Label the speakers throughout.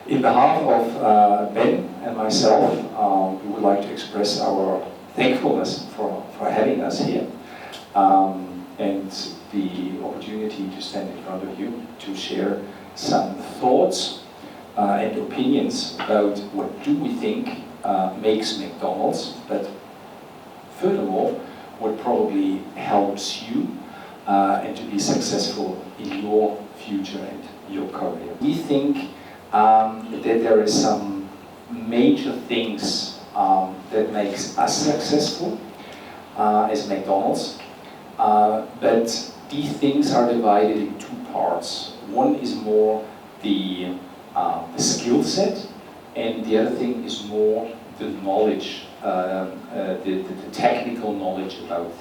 Speaker 1: In behalf of Ben and myself, we would like to express our thankfulness for having us here and the opportunity to stand in front of you to share some thoughts and opinions about what do we think makes McDonald's, but furthermore, what probably helps you and to be successful in your future and your career. We think that there is some major things that makes us successful as McDonald's, but these things are divided in two parts. One is more the skill set, and the other thing is more the knowledge, the technical knowledge about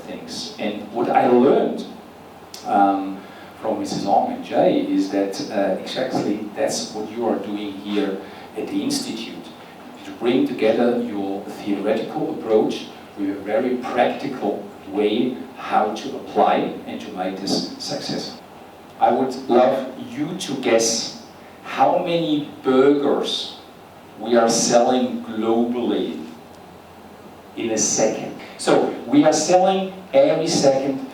Speaker 1: things. And what I learned from Mrs. Long and Jay is that exactly that's what you are doing here at the Institute, to bring together your theoretical approach with a very practical way how to apply and to make this successful. I would love you to guess how many burgers we are selling globally in a second. So we are selling every second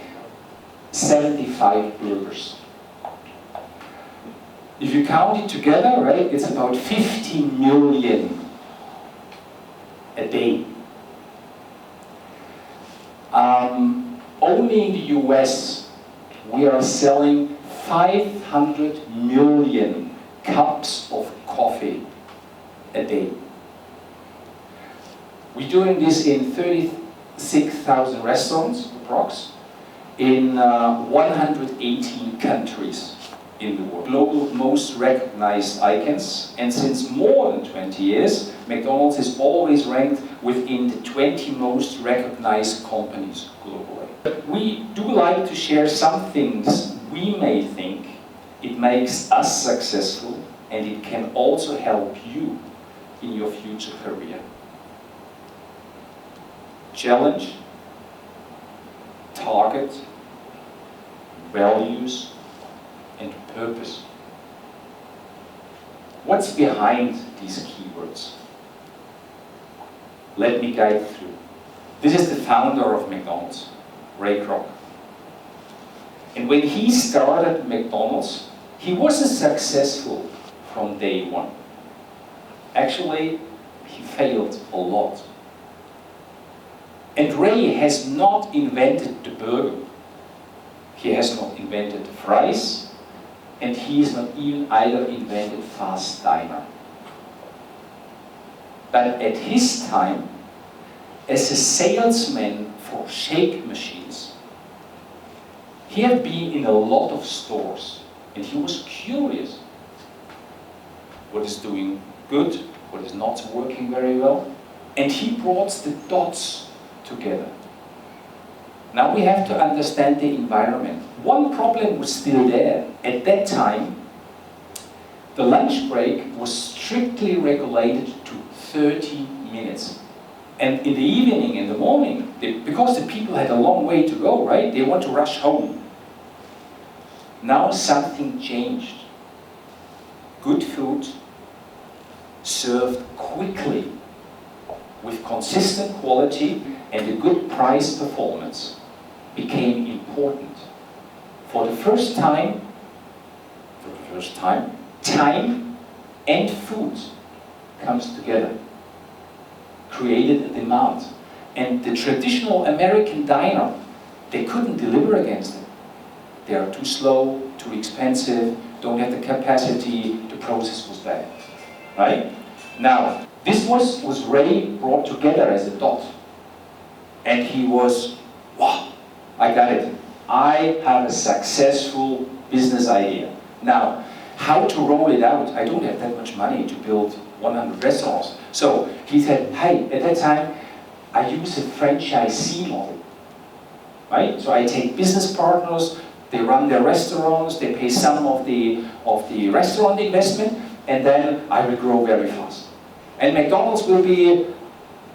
Speaker 1: 75 burgers. If you count it together, right, it's about 50 million a day. Only in the US, we are selling 500 million cups of coffee a day. We're doing this in 36,000 restaurants, approx, in 118 countries in the world. Global most recognized icons, and since more than 20 years, McDonald's is always ranked within the 20 most recognized companies globally. But we do like to share some things we may think it makes us successful, and it can also help you in your future career. Challenge, target, values, and purpose. What's behind these keywords? Let me guide through. This is the founder of McDonald's, Ray Kroc. And when he started McDonald's, he wasn't successful from day one. Actually, he failed a lot. And Ray has not invented the burger. He has not invented the fries, and he has not even either invented fast diner. But at his time, as a salesman for shake machines, he had been in a lot of stores, and he was curious. What is doing good, what is not working very well, and he brought the dots together. Now we have to understand the environment. One problem was still there. At that time, the lunch break was strictly regulated to 30 minutes. And in the evening, in the morning, because the people had a long way to go, right? They want to rush home. Now something changed. Good food, served quickly, with consistent quality and a good price performance, became important. For the first time, time and food comes together, created a demand. And the traditional American diner, they couldn't deliver against it. They are too slow, too expensive, don't have the capacity, the process was bad, right? Now, this was Ray brought together as a dot. And he was, wow, I got it. I have a successful business idea. Now, how to roll it out? I don't have that much money to build 100 restaurants. So he said, hey, at that time, I use a franchisee model, right? So I take business partners, they run their restaurants, they pay some of the restaurant investment, and then I will grow very fast. And McDonald's will be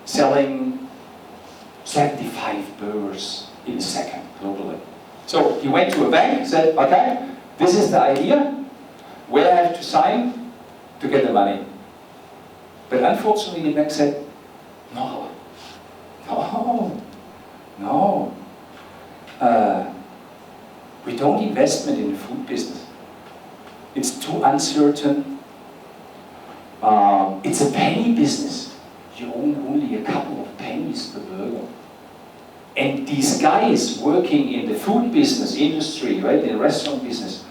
Speaker 1: selling 75 burgers in a second globally. So he went to a bank, said, okay, this is the idea, where I have to sign, to get the money. But unfortunately, the bank said, no, no. We don't investment in the food business. It's too uncertain. It's a penny business. You own only a couple of pennies per burger. And these guys working in the food business industry, right, in the restaurant business,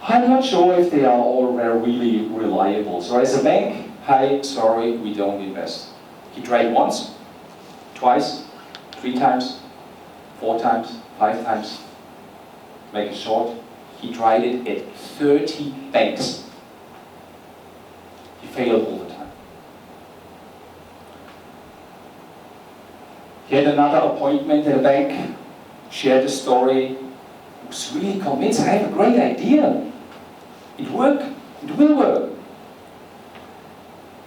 Speaker 1: I'm not sure if they are all really reliable. So as a bank, hi, sorry, we don't invest. He tried once, twice, 3 times, 4 times, 5 times. Make it short, he tried it at 30 banks. He failed all the time. He had another appointment at a bank, shared a story, was really convinced, I have a great idea. It worked, it will work.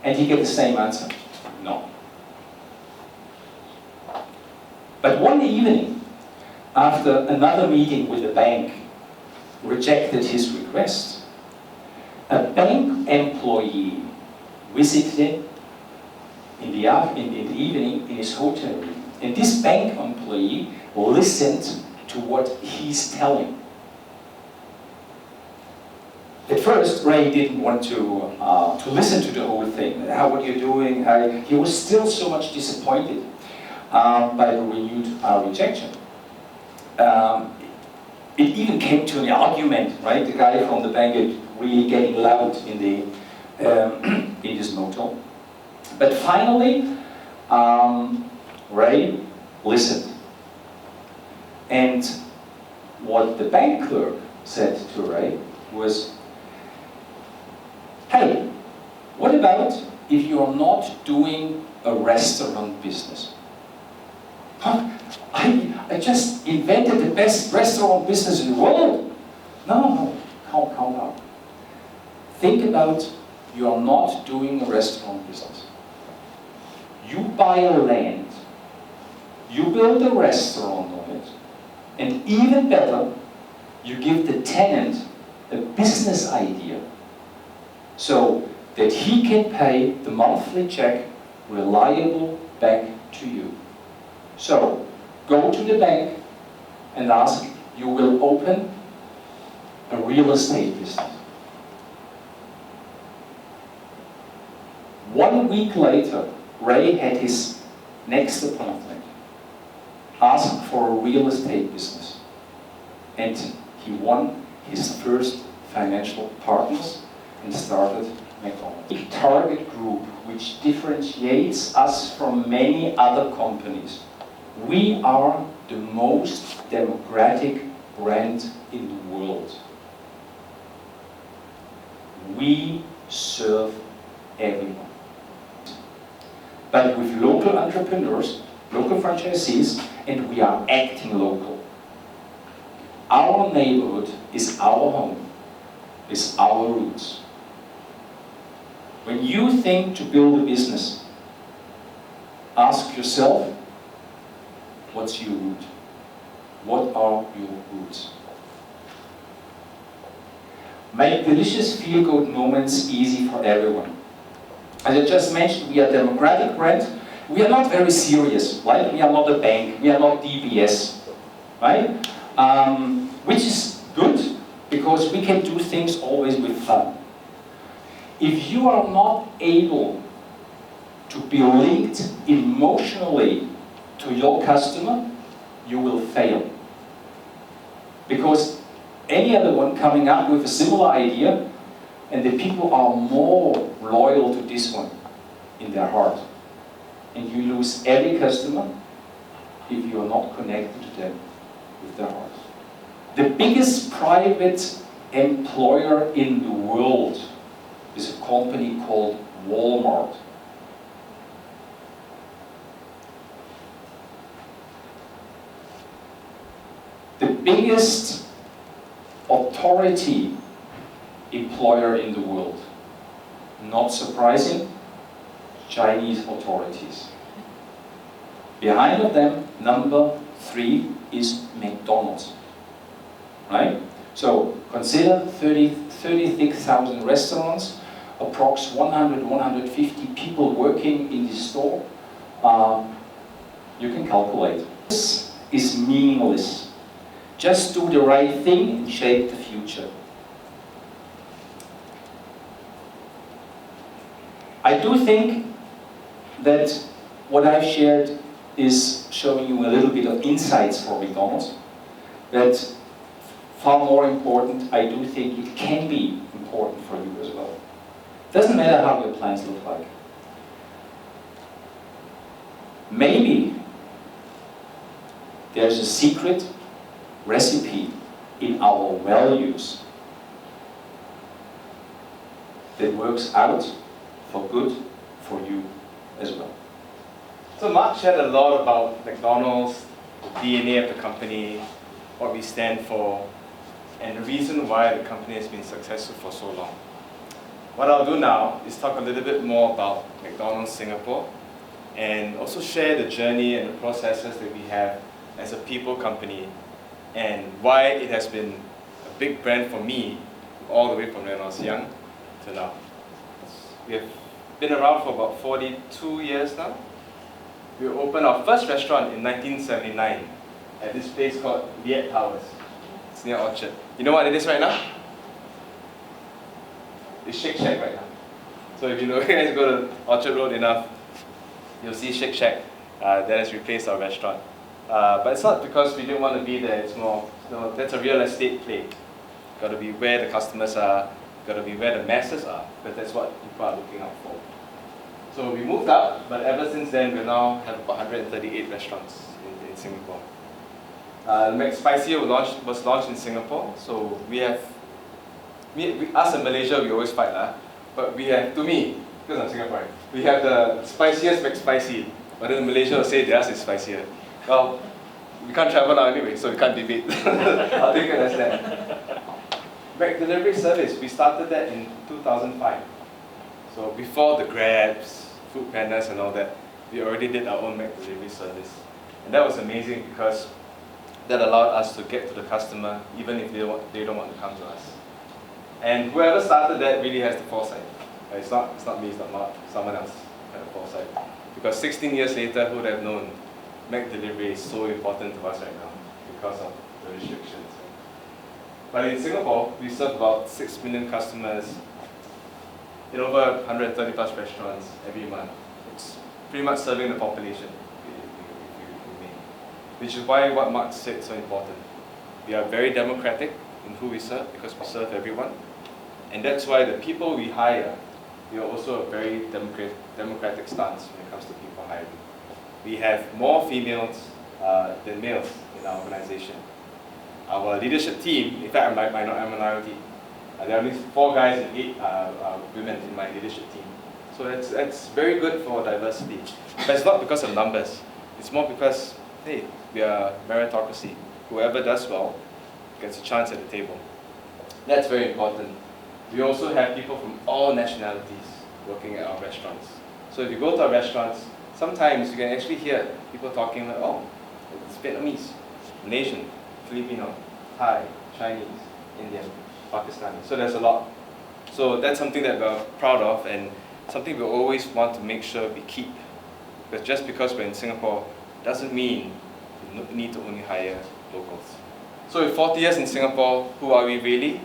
Speaker 1: And he get the same answer, no. But one evening, after another meeting with the bank rejected his request, a bank employee visited him in the evening in his hotel room. And this bank employee listened to what he's telling. At first, Ray didn't want to listen to the whole thing. What you're doing? He was still so much disappointed by the renewed rejection. It even came to an argument, right? The guy from the bank is really getting loud in this motel. But finally, Ray listened. And what the bank clerk said to Ray was, hey, what about if you're not doing a restaurant business? Huh? I just invented the best restaurant business in the world. No, calm down. Think about you're not doing a restaurant business. You buy a land, you build a restaurant on it, and even better, you give the tenant a business idea so that he can pay the monthly check reliable back to you. So, go to the bank and ask, you will open a real estate business. 1 week later, Ray had his next appointment, asked for a real estate business. And he won his first financial partners and started McDonald. A target group which differentiates us from many other companies. We are the most democratic brand in the world. We serve everyone. But with local entrepreneurs, local franchisees, and we are acting local. Our neighborhood is our home, is our roots. When you think to build a business, ask yourself, what's your root? What are your roots? Make delicious feel-good moments easy for everyone. As I just mentioned, we are a democratic brand. We are not very serious, right? We are not a bank. We are not DBS, right? Which is good because we can do things always with fun. If you are not able to be linked emotionally to your customer, you will fail. Because any other one coming up with a similar idea, and the people are more loyal to this one in their heart. And you lose every customer if you are not connected to them with their heart. The biggest private employer in the world is a company called Walmart. The biggest authority employer in the world. Not surprising, Chinese authorities. Behind of them, number 3 is McDonald's. Right? So, Consider 36,000 restaurants, approx 100, 150 people working in this store. You can calculate. This is meaningless. Just do the right thing and shape the future. I do think that what I've shared is showing you a little bit of insights for McDonald's. That far more important, I do think it can be important for you as well. Doesn't matter how your plans look like. Maybe there's a secret recipe in our values that works out for good for you as well.
Speaker 2: So Marc shared a lot about McDonald's, the DNA of the company, what we stand for, and the reason why the company has been successful for so long. What I'll do now is talk a little bit more about McDonald's Singapore and also share the journey and the processes that we have as a people company and why it has been a big brand for me all the way from when I was young to now. We have been around for about 42 years now. We opened our first restaurant in 1979 at this place called Viet Towers. It's near Orchard. You know what it is right now? It's Shake Shack right now. So if you guys go to Orchard Road enough, you'll see Shake Shack. That has replaced our restaurant. But it's not because we didn't want to be there. It's more, that's a real estate play. Got to be where the customers are. Got to be where the masses are, because that's what people are looking out for. So we moved up, but ever since then we now have about 138 restaurants in Singapore. McSpicy was launched in Singapore, so we have, us in Malaysia we always fight, but we have, to me, because I'm Singaporean, we have the spiciest McSpicy, but then Malaysia will say theirs is spicier. Well, we can't travel now anyway, so we can't debate. I'll take it as that. McDelivery service, we started that in 2005. So before the Grabs, Food Pandas and all that, we already did our own McDelivery service. And that was amazing because that allowed us to get to the customer even if they don't want to come to us. And whoever started that really has the foresight. It's not me, it's not Marc, someone else had the foresight. Because 16 years later, who would have known McDelivery is so important to us right now because of the restrictions. But in Singapore, we serve about 6 million customers in over 130 plus restaurants every month. It's pretty much serving the population, if you may. Which is why what Marc said is so important. We are very democratic in who we serve because we serve everyone. And that's why the people we hire, we are also a very democratic stance when it comes to people hiring. We have more females than males in our organization. Our leadership team, in fact, I'm a minority. There are at least 4 guys and 8 women in my leadership team. So that's very good for diversity. But it's not because of numbers. It's more because, hey, we are meritocracy. Whoever does well gets a chance at the table. That's very important. We also have people from all nationalities working at our restaurants. So if you go to our restaurants, sometimes you can actually hear people talking like, oh, it's Vietnamese, Malaysian, Filipino, Thai, Chinese, Indian, Pakistani. So there's a lot. So that's something that we're proud of and something we always want to make sure we keep. Because just because we're in Singapore doesn't mean we need to only hire locals. So with 40 years in Singapore, who are we really?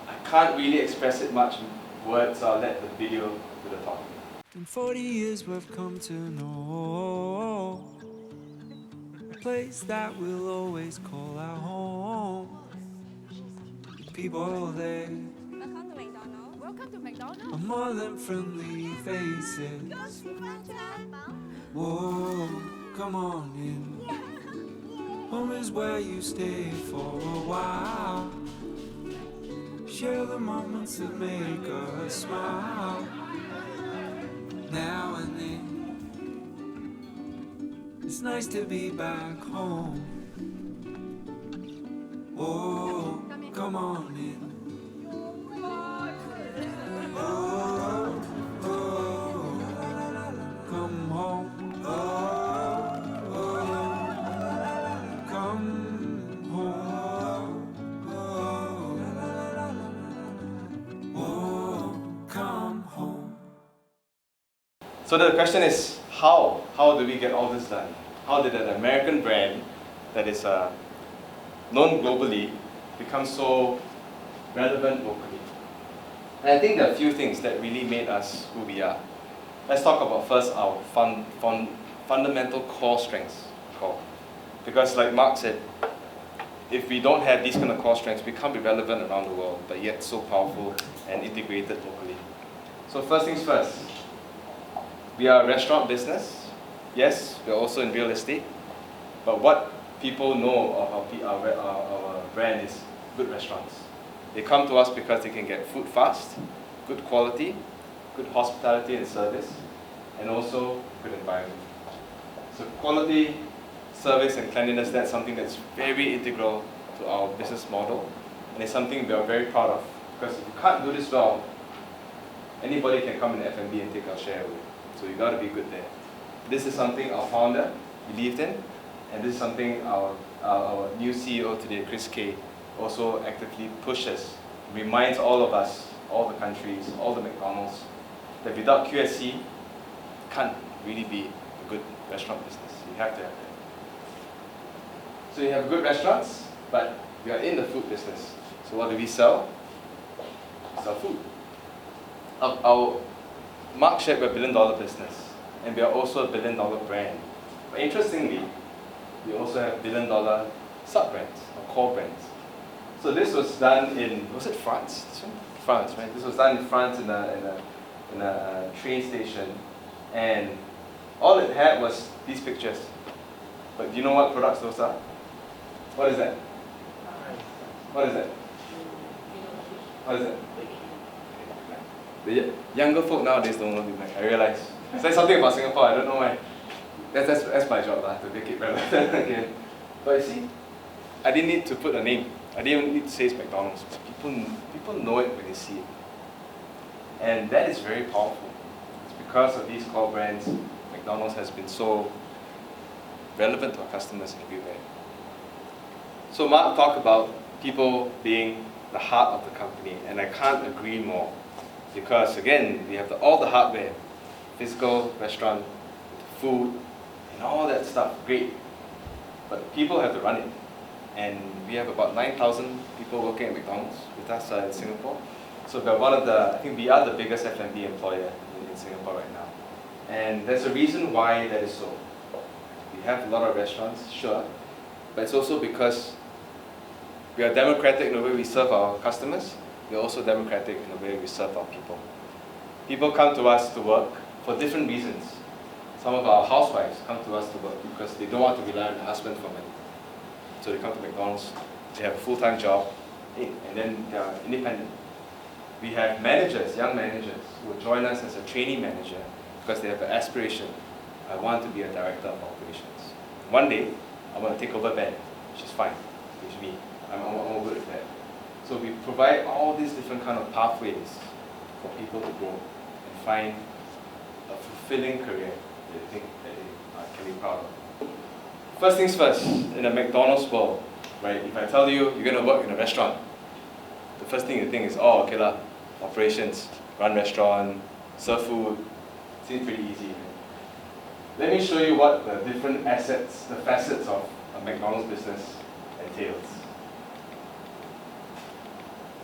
Speaker 2: I can't really express it much in words, so I'll let the video do the talking.
Speaker 3: In 40 years we've come to know a place that we'll always call our home. People there
Speaker 4: Welcome to McDonald. Welcome to McDonald.
Speaker 3: are more than friendly faces. Whoa, come on in. Home is where you stay for a while. Share the moments that make us smile. Now and then, it's nice to be back home. Oh, come on in. Oh, oh, come home. Oh, oh, come home. Oh,
Speaker 2: So the question is, how? How do we get all this done? How did an American brand that is known globally become so relevant locally? And I think there are a few things that really made us who we are. Let's talk about first our fundamental core strengths. Because like Marc said, if we don't have these kind of core strengths, we can't be relevant around the world, but yet so powerful and integrated locally. So first things first, we are a restaurant business. Yes, we're also in real estate, but what people know of our brand is good restaurants. They come to us because they can get food fast, good quality, good hospitality and service, and also good environment. So quality, service and cleanliness, that's something that's very integral to our business model, and it's something we are very proud of, because if you can't do this well, anybody can come in F&B and take our share away. So you got to be good there. This is something our founder believed in, and this is something our new CEO today, Chris K, also actively pushes, reminds all of us, all the countries, all the McDonald's, that without QSC, can't really be a good restaurant business. You have to have that. So you have good restaurants, but we are in the food business. So what do we sell? We sell food. Our Marc shared we're a $1 billion business, and we are also a $1 billion brand. But interestingly, we also have $1 billion sub-brands, or core brands. So this was done in, was it France? France, right? This was done in France in a train station, and all it had was these pictures. But do you know what products those are? What is that? What is that? What is that? The younger folk nowadays don't know Big Mac, I realize. Say something about Singapore, I don't know why. That's my job, to make it relevant again. But you see, I didn't need to put a name. I didn't need to say it's McDonald's. People know it when they see it. And that is very powerful. It's because of these core brands, McDonald's has been so relevant to our customers everywhere. So Marc talked about people being the heart of the company, and I can't agree more. Because again, we have all the hardware, physical, restaurant, food, and all that stuff, great. But people have to run it. And we have about 9,000 people working at McDonald's with us in Singapore. So we're one of the, I think we are the biggest F&B employer in Singapore right now. And there's a reason why that is so. We have a lot of restaurants, sure, but it's also because we are democratic in the way we serve our customers. We're also democratic in the way we serve our people. People come to us to work for different reasons. Some of our housewives come to us to work because they don't want to rely on their husband for money. So they come to McDonald's, they have a full-time job, and then they are independent. We have managers, young managers, who will join us as a trainee manager because they have an aspiration. I want to be a director of operations. One day, I want to take over Ben, which is fine, which is me. I'm good at that. So we provide all these different kind of pathways for people to grow and find a fulfilling career that they think that they can be proud of. First things first, in a McDonald's world, right? If I tell you you're going to work in a restaurant, the first thing you think is, oh, okay lah, operations, run restaurant, serve food, seems pretty easy. Right? Let me show you what the different assets, the facets of a McDonald's business entails.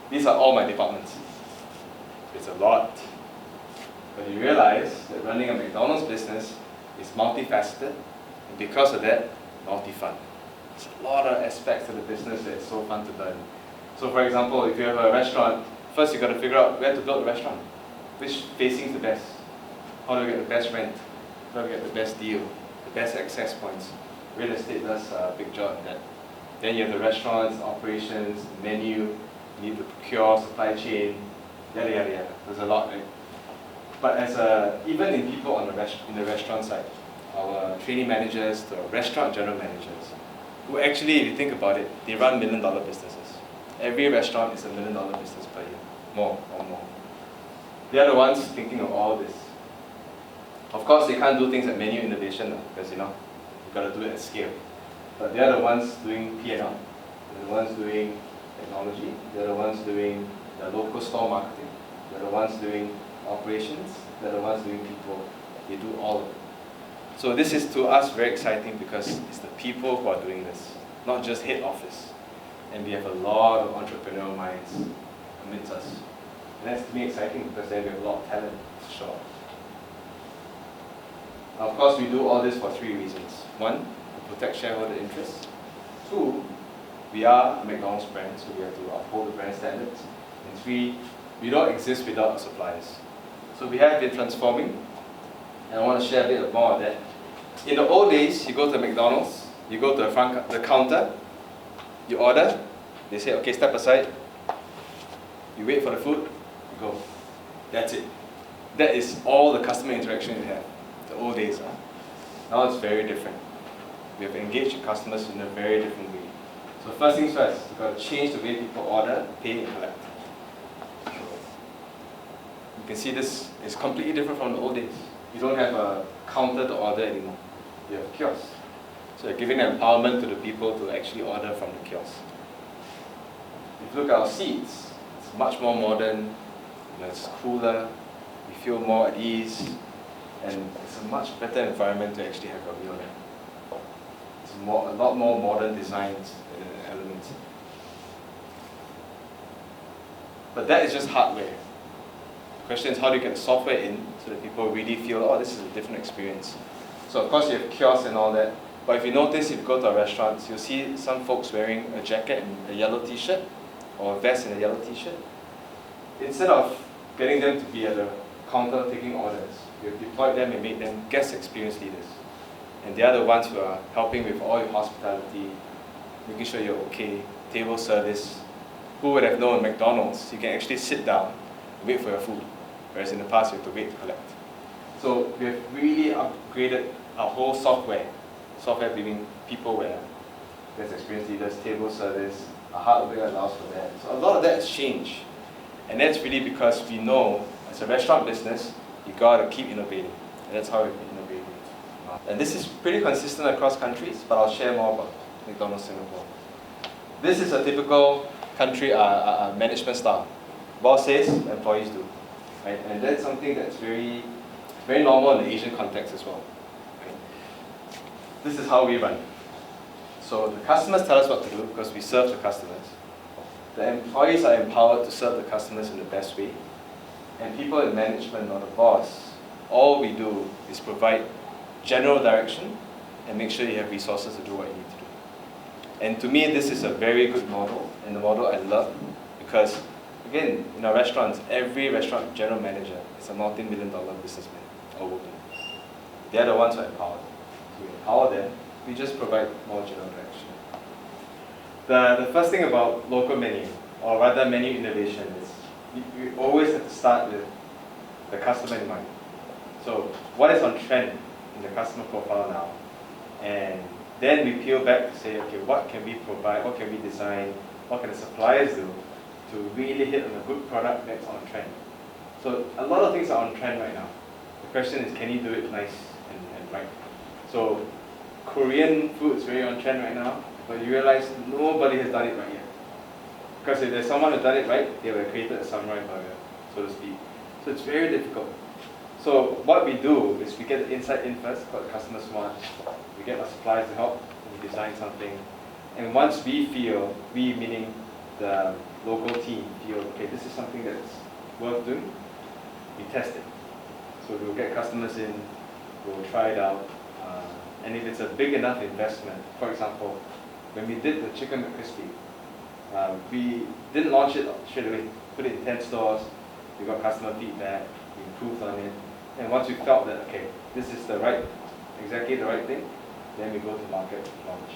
Speaker 2: These are all my departments. It's a lot. But you realize that running a McDonald's business is multifaceted, and because of that, multi-fun. There's a lot of aspects of the business that is so fun to learn. So for example, if you have a restaurant, first you've got to figure out where to build the restaurant. Which facing is the best? How do we get the best rent? How do we get the best deal? The best access points? Real estate does a big job at that. Then you have the restaurants, operations, menu, you need to procure, supply chain, yada yada yada. There's a lot, right? But even in people on in the restaurant side, our trainee managers, the restaurant general managers, who actually, if you think about it, they run $1 million businesses. Every restaurant is $1 million business per year, more or more. They are the ones thinking of all this. Of course, they can't do things like menu innovation because you've got to do it at scale. But they are the ones doing P&L. They're the ones doing technology. They're the ones doing the local store marketing. They're the ones doing operations. They're the ones doing people. They do all of it. So this is to us very exciting because it's the people who are doing this, not just head office. And we have a lot of entrepreneurial minds amidst us. And that's to me exciting because then we have a lot of talent to show off. Now, of course, we do all this for 3 reasons. 1, to protect shareholder interests. 2, we are a McDonald's brand, so we have to uphold the brand standards. And 3, we don't exist without our suppliers. So we have been transforming, and I want to share a bit more of that. In the old days, you go to McDonald's, you go to the counter, you order, they say, okay, step aside, you wait for the food, you go. That's it. That is all the customer interaction you have. The old days. Now it's very different. We have engaged customers in a very different way. So first things first, we've got to change the way people order, pay, and collect. So you can see this is completely different from the old days. You don't have a counter to order anymore. You have kiosks. So you're giving empowerment to the people to actually order from the kiosk. If you look at our seats, it's much more modern, it's cooler, we feel more at ease, and it's a much better environment to actually have a meal there. It's a lot more modern designs and elements. But that is just hardware. The question is, how do you get the software in so that people really feel, oh, this is a different experience. So of course you have kiosks and all that, but if you notice, if you go to our restaurants, you'll see some folks wearing a jacket and a yellow t-shirt, or a vest and a yellow t-shirt. Instead of getting them to be at the counter taking orders, we've deployed them and made them guest experience leaders. And they are the ones who are helping with all your hospitality, making sure you're okay, table service. Who would have known McDonald's, you can actually sit down and wait for your food, whereas in the past you have to wait to collect. So we have really upgraded our whole software being peopleware, guest experience leaders, table service, our hardware allows for that. So a lot of that has changed. And that's really because we know, as a restaurant business, you gotta keep innovating. And that's how we've been innovating. And this is pretty consistent across countries, but I'll share more about McDonald's Singapore. This is a typical country management style. Boss says, employees do. Right? And that's something that's very, very normal in the Asian context as well. Okay? This is how we run. So the customers tell us what to do because we serve the customers. The employees are empowered to serve the customers in the best way. And people in management or the boss, all we do is provide general direction and make sure you have resources to do what you need to do. And to me, this is a very good model, and the model I love because, again, in our restaurants, every restaurant general manager is a multi-million-dollar businessman or woman. They're the ones who are empowered. So we empower them, we just provide more general direction. The first thing about local menu, or rather menu innovation, is you always have to start with the customer in mind. So what is on trend in the customer profile now? And then we peel back to say, okay, what can we provide, what can we design, what can the suppliers do to really hit on a good product that's on trend? So a lot of things are on trend right now. The question is, can you do it nice and right? So Korean food is very on trend right now, but you realize nobody has done it right yet. Because if there's someone who's done it right, they would have created a samurai burger, so to speak. So it's very difficult. So what we do is we get the insight in first, what the customers want. We get our suppliers to help, and we design something. And once we feel, we meaning the local team, feel, okay, this is something that's worth doing, we test it. So we'll get customers in, we'll try it out. And if it's a big enough investment, for example, when we did the chicken McCrispy, we didn't launch it straight away. Put it in 10 stores, we got customer feedback, we improved on it. And once we felt that, okay, this is exactly the right thing, then we go to market launch.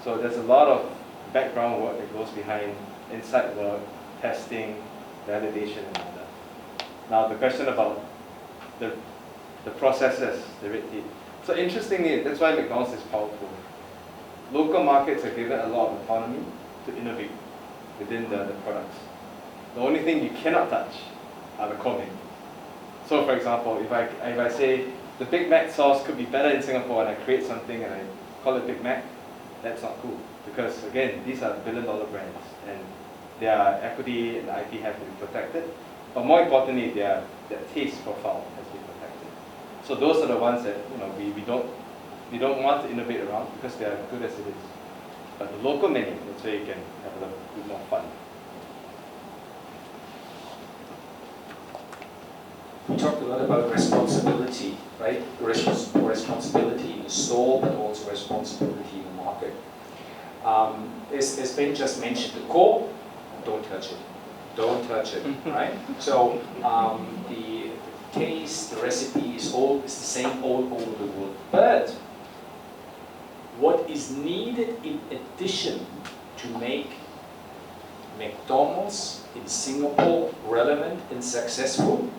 Speaker 2: So there's a lot of background work that goes behind insight work, testing, validation, and all that. Now the question about the processes, the red tape. So interestingly, that's why McDonald's is powerful. Local markets are given a lot of autonomy to innovate within the products. The only thing you cannot touch are the core menu. So for example, if I say the Big Mac sauce could be better in Singapore and I create something and I call it Big Mac, that's not cool. Because again, these are billion-dollar brands and their equity and IP have to be protected. But more importantly, their taste profile has to be protected. So those are the ones that we don't want to innovate around because they are good as it is. But the local menu, that's where you can have a little bit more fun.
Speaker 1: We talked a lot about responsibility, right? Responsibility in the store, but also responsibility in the market. As Ben just mentioned, the core, don't touch it. Don't touch it, right? So the taste, the recipe is the same all over the world. But what is needed in addition to make McDonald's in Singapore relevant and successful?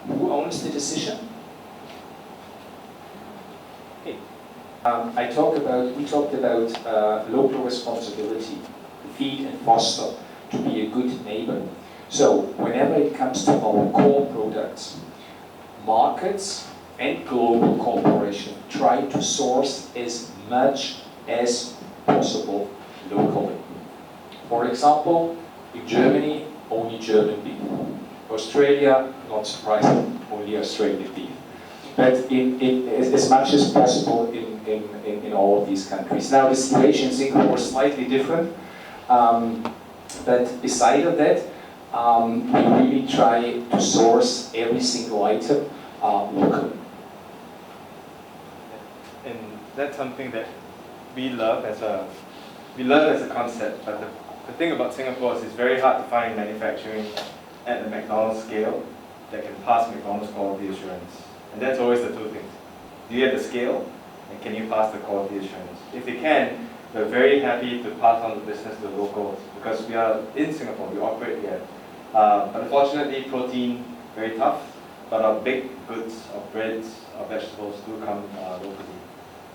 Speaker 1: Who owns the decision? Hey. We talked about local responsibility, feed and foster, to be a good neighbor. So whenever it comes to our core products, markets and global corporations try to source as much as possible locally. For example, in Germany, only German beef. Australia, not surprising, only Australian beef. But as much as possible in all of these countries. Now the situation in Singapore is slightly different, but beside of that, we really try to source every single item locally.
Speaker 2: And that's something that we love as a concept. But the thing about Singapore is it's very hard to find manufacturing at the McDonald's scale that can pass McDonald's quality assurance. And that's always the two things. Do you have the scale, and can you pass the quality assurance? If you can, we're very happy to pass on the business to the locals because we are in Singapore, we operate here. But unfortunately, protein, very tough, but our baked goods, our breads, our vegetables do come locally.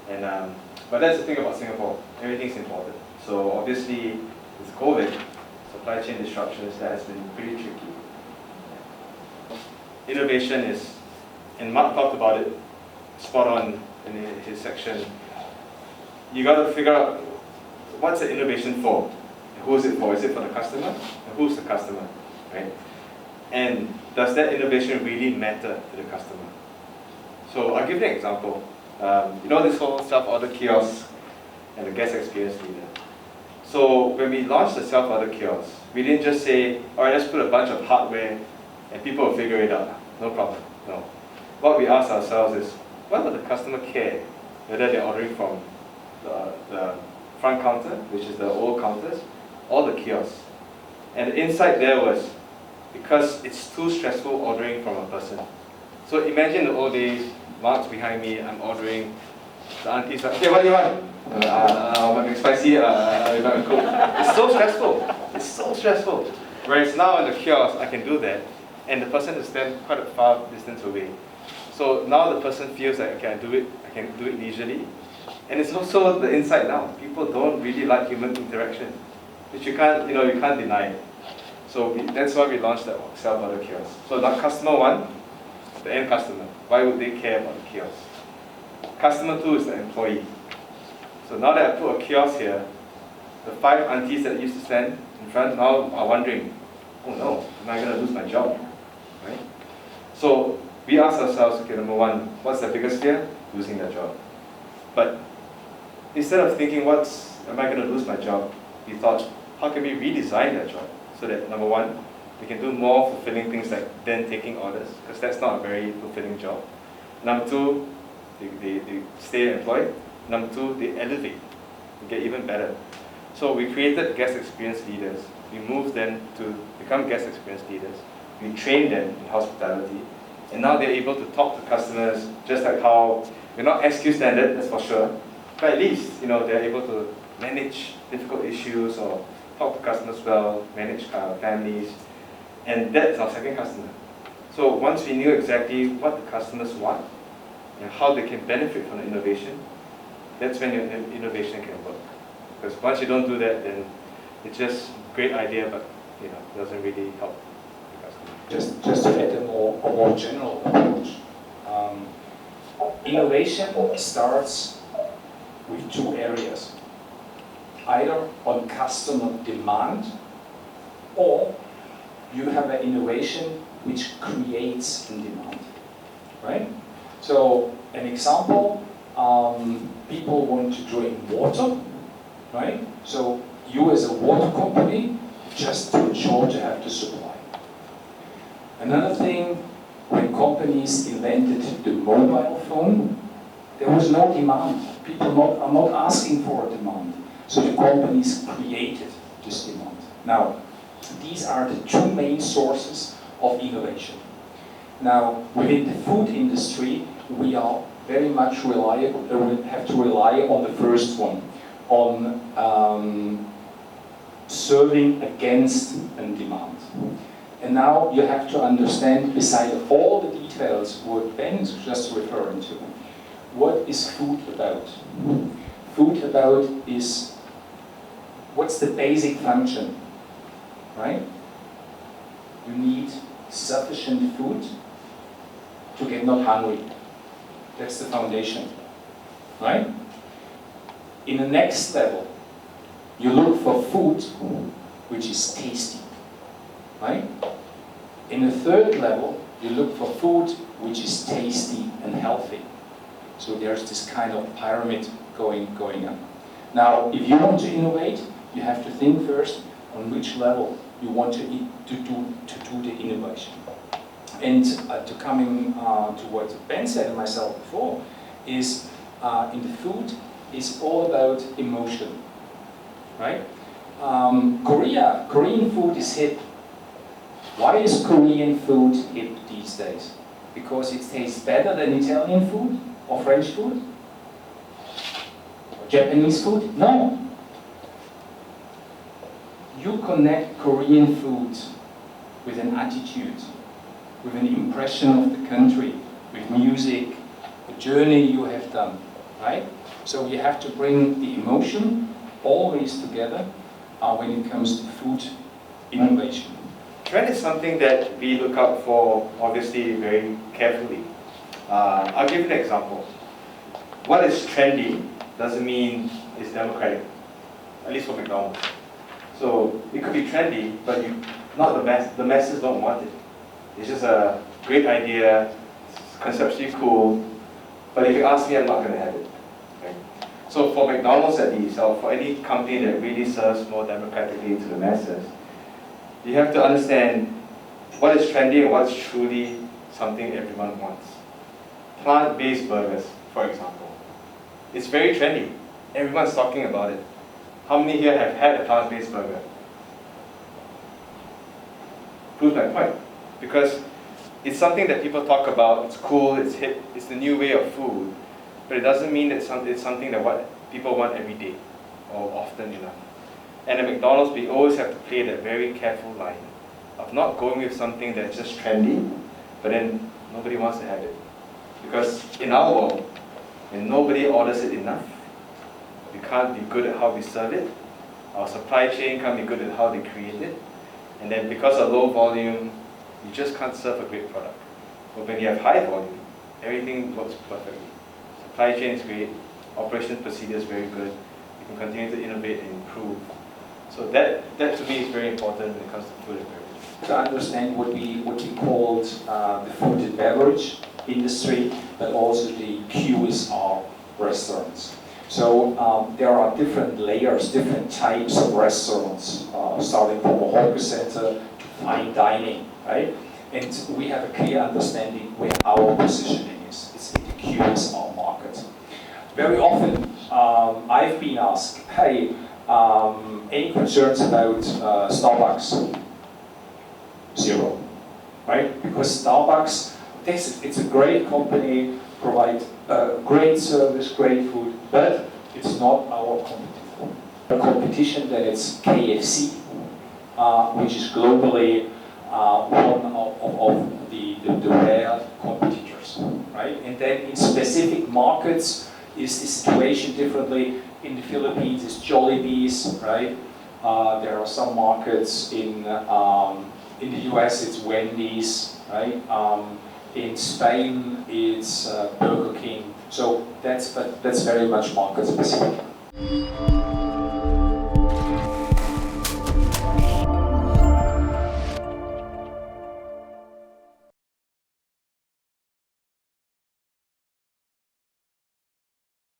Speaker 2: And but that's the thing about Singapore, everything's imported. So obviously, with COVID, supply chain disruptions, that has been pretty tricky. Innovation is, and Marc talked about it spot on in his section. You got to figure out what's the innovation for, and who is it for? Is it for the customer? And who's the customer, right? And does that innovation really matter to the customer? So I'll give you an example. You know this whole self-order kiosk and the guest experience leader. So when we launched the self-order kiosk, we didn't just say, all right, let's put a bunch of hardware and people will figure it out. No problem. No. What we asked ourselves is, why would the customer care whether they're ordering from the front counter, which is the old counters, or the kiosks? And the insight there was because it's too stressful ordering from a person. So imagine the old days, Marc's behind me, I'm ordering, the auntie's like, okay, what do you want? McSpicy, Coke. It's so stressful. It's so stressful. Whereas now in the kiosk, I can do that, and the person is then quite a far distance away. So now the person feels like, okay, I can do it leisurely. And it's also the insight now. People don't really like human interaction, which you can't deny it. So that's why we launched the self-order kiosk. So that customer one, the end customer, why would they care about the kiosk? Customer two is the employee. So now that I put a kiosk here, the 5 aunties that used to stand in front now are wondering, oh no, am I going to lose my job? Right? So we asked ourselves, okay, number one, what's the biggest fear? Losing their job. But instead of thinking, am I going to lose my job? We thought, how can we redesign their job? So that number one, we can do more fulfilling things like then taking orders, because that's not a very fulfilling job. Number two, they stay employed. Number two, they elevate, they get even better. So we created guest experience leaders. We moved them to become guest experience leaders. We trained them in hospitality. And now they're able to talk to customers just like how, we're not SQ standard, that's for sure, but at least they're able to manage difficult issues or talk to customers well, manage families. And that's our second customer. So once we knew exactly what the customers want and how they can benefit from the innovation, that's when your innovation can work. Because once you don't do that, then it's just a great idea, but doesn't really help the customer.
Speaker 1: Just to add a more general approach. Innovation starts with 2 areas. Either on customer demand, or you have an innovation which creates a demand. right? So an example, people want to drink water, right? So you as a water company, just to ensure to have the supply. Another thing, when companies invented the mobile phone, there was no demand. People are not asking for a demand. So the companies created this demand. Now, these are the two main sources of innovation. Now, within the food industry, we are very much we have to rely on the first one, on serving against a demand. And now you have to understand, beside all the details what Ben is just referring to, what is food about? Food about is, what's the basic function, right? You need sufficient food to get not hungry. That's the foundation, right? In the next level, you look for food which is tasty, right? In the third level, you look for food which is tasty and healthy. So there's this kind of pyramid going up. Now, if you want to innovate, you have to think first on which level you want to do the innovation. And to coming to what Ben said and myself before, is in the food, is all about emotion, right? Korean food is hip. Why is Korean food hip these days? Because it tastes better than Italian food or French food? Or Japanese food? No. You connect Korean food with an attitude, with an impression of the country, with music, the journey you have done, right? So you have to bring the emotion always together when it comes to food innovation.
Speaker 2: Trend is something that we look out for, obviously, very carefully. I'll give you an example. What is trendy doesn't mean it's democratic, at least for McDonald's. So it could be trendy, but the masses don't want it. It's just a great idea, it's conceptually cool, but if you ask me, I'm not going to have it. Okay? So for McDonald's at least, or for any company that really serves more democratically to the masses, you have to understand what is trendy and what's truly something everyone wants. Plant-based burgers, for example. It's very trendy. Everyone's talking about it. How many here have had a plant-based burger? Proves my point. Because it's something that people talk about, it's cool, it's hip, it's the new way of food, but it doesn't mean that it's something that what people want every day or often enough. And at McDonald's, we always have to play that very careful line of not going with something that's just trendy, but then nobody wants to have it. Because in our world, when nobody orders it enough, we can't be good at how we serve it, our supply chain can't be good at how they create it, and then because of low volume, you just can't serve a great product. But when you have high volume, everything works perfectly. Supply chain is great, operation procedure is very good, you can continue to innovate and improve. So that to me is very important when it comes to food and beverage.
Speaker 1: To understand what we called the food and beverage industry, but also the QSR restaurants. So there are different layers, different types of restaurants, starting from a hawker center to fine dining, right? And we have a clear understanding where our positioning is. It's in the QSR market. Very often, I've been asked, hey, any concerns about Starbucks? Zero, right? Because Starbucks, it's a great company, provide great service, great food, but it's not our competition. The competition, then it's KFC, which is globally one of the rare competitors, right? And then in specific markets, is the situation differently. In the Philippines, it's Jollibee's, right? There are some markets in the US, it's Wendy's, right? In Spain, it's Burger King. So that's very much market specific.